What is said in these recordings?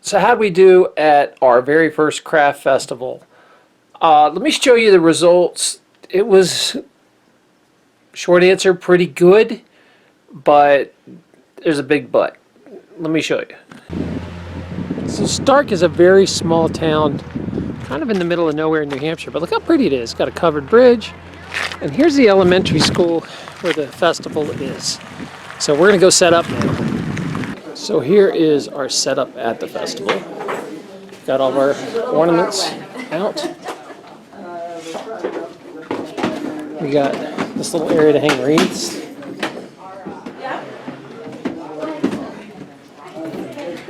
So how'd we do at our very first craft festival? Let me show you the results. It was, short answer, pretty good, but there's a big but. Let me show you. So Stark is a very small town, kind of in the middle of nowhere in New Hampshire, but look how pretty it is. It's got a covered bridge, and here's the elementary school where the festival is. So we're gonna go set up now. So here is our setup at the festival. Got all of our ornaments out. We got this little area to hang wreaths.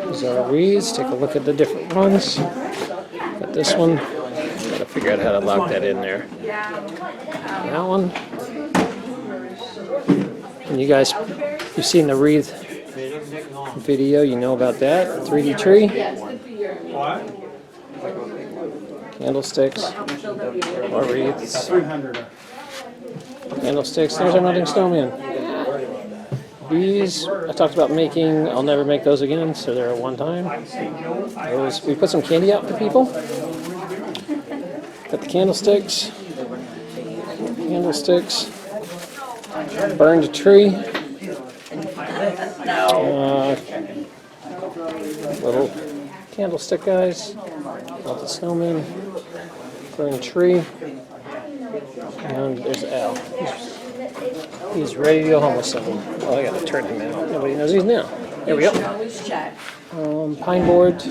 These are our wreaths. Take a look at the different ones. Got this one. Gotta figure out how to lock that in there. That one. And you guys, you've seen the wreath video, you know about that. 3D tree. Candlesticks. More wreaths. Candlesticks. There's our melting snowman. These I talked about making. I'll never make those again, so they're a one-time. Those, we put some candy out for people. Got the candlesticks. Candlesticks. Burned a tree. Little candlestick guys. Melted snowman. Burned tree. And there's Al. He's ready to go home with something. Oh, I gotta turn him out. Nobody knows he's now. There we go. Pine board.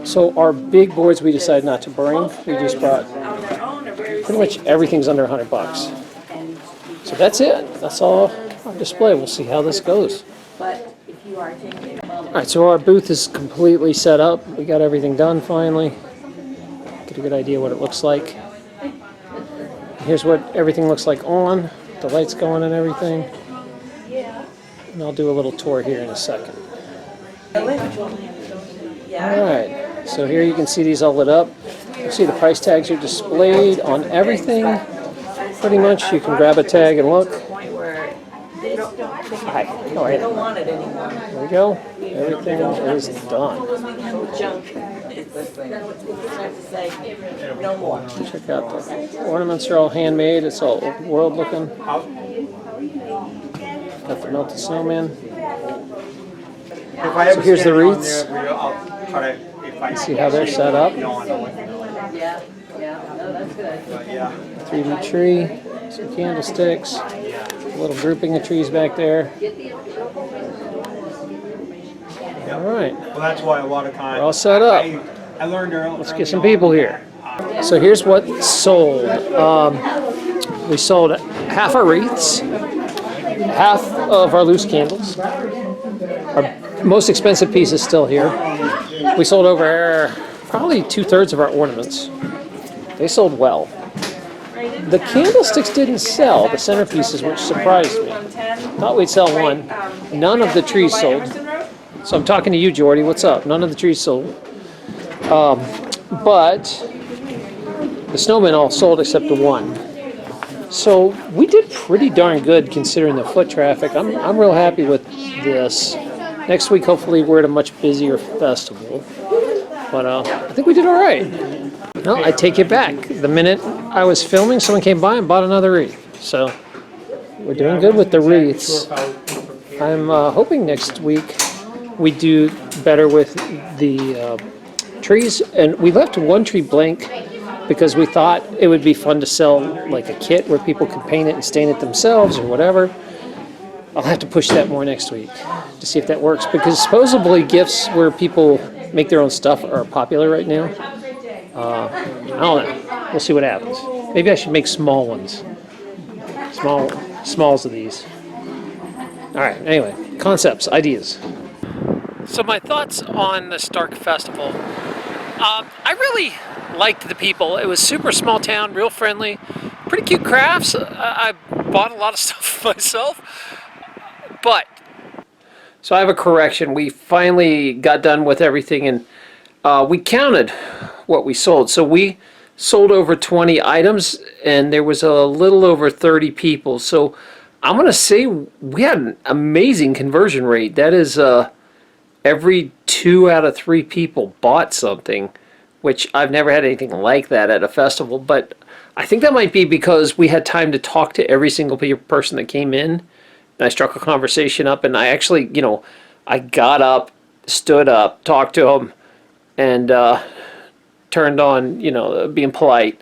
So our big boards we decided not to bring. We just brought pretty much everything's under $100. So that's it. That's all on display. We'll see how this goes. Alright, so our booth is completely set up. We got everything done finally. Get a good idea what it looks like. Here's what everything looks like on. The lights going and everything. And I'll do a little tour here in a second. Alright, so here you can see these all lit up. You see the price tags are displayed on everything. Pretty much you can grab a tag and look. Hi, how are you? There we go. Everything is done. Check out the ornaments are all handmade. It's all old world looking. Got the melted snowman. So here's the wreaths. See how they're set up. 3D tree, some candlesticks, a little grouping of trees back there. All right. Well, that's why a lot of times we're all set up. I learned early. Let's get some people here. So here's what sold. We sold half our wreaths, half of our loose candles. Our most expensive piece is still here. We sold over probably 2/3 of our ornaments. They sold well. The candlesticks didn't sell, the centerpieces, which surprised me. Thought we'd sell one. None of the trees sold. So I'm talking to you, Jordy. What's up? None of the trees sold. But the snowmen all sold except the one. So we did pretty darn good considering the foot traffic. I'm real happy with this. Next week, hopefully, we're at a much busier festival. But I think we did all right. No, I take it back. The minute I was filming, someone came by and bought another wreath. So we're doing good with the wreaths. I'm hoping next week we do better with the trees. And we left one tree blank because we thought it would be fun to sell like a kit where people could paint it and stain it themselves or whatever. I'll have to push that more next week to see if that works, because supposedly gifts where people make their own stuff are popular right now. I don't know. We'll see what happens. Maybe I should make small ones. Smalls of these. All right, anyway, concepts, ideas. So my thoughts on the Stark Festival. I really liked the people. It was super small town, real friendly, pretty cute crafts. I bought a lot of stuff myself. But, so I have a correction. We finally got done with everything, and we counted what we sold. So we sold over 20 items, and there was a little over 30 people. So I'm going to say we had an amazing conversion rate. That is every 2 out of 3 people bought something, which I've never had anything like that at a festival. But I think that might be because we had time to talk to every single person that came in. And I struck a conversation up, and I actually, I got up, stood up, talked to them, and turned on, being polite.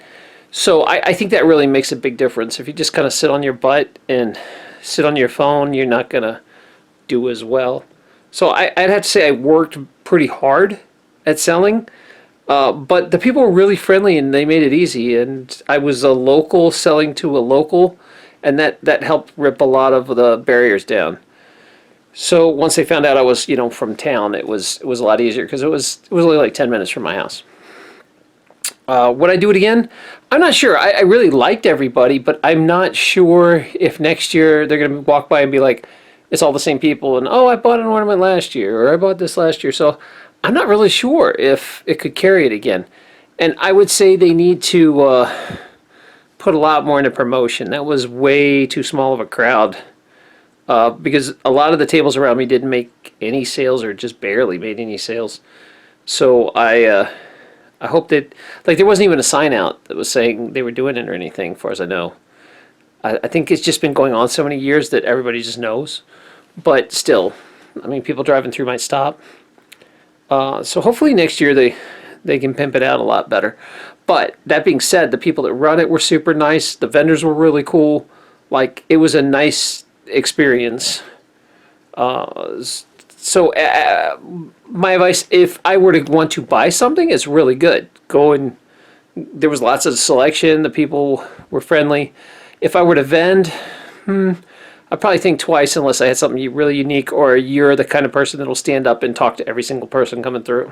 So I think that really makes a big difference. If you just kind of sit on your butt and sit on your phone, you're not going to do as well. So I'd have to say I worked pretty hard at selling, but the people were really friendly and they made it easy. And I was a local selling to a local, and that helped rip a lot of the barriers down. So once they found out I was, from town, it was a lot easier because it was only like 10 minutes from my house. Would I do it again? I'm not sure. I really liked everybody, but I'm not sure if next year they're going to walk by and be like, it's all the same people, and oh, I bought an ornament last year, or I bought this last year. So I'm not really sure if it could carry it again. And I would say they need to put a lot more into promotion. That was way too small of a crowd. Because a lot of the tables around me didn't make any sales or just barely made any sales. So I hope that, like, there wasn't even a sign out that was saying they were doing it or anything, as far as I know. I think it's just been going on so many years that everybody just knows. But still, I mean, people driving through might stop. So hopefully next year they can pimp it out a lot better. But that being said, the people that run it were super nice. The vendors were really cool. Like, it was a nice experience. So my advice, if I were to want to buy something, it's really good. Go and there was lots of selection. The people were friendly. If I were to vend, I'd probably think twice unless I had something really unique or you're the kind of person that'll stand up and talk to every single person coming through.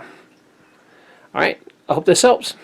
All right. I hope this helps.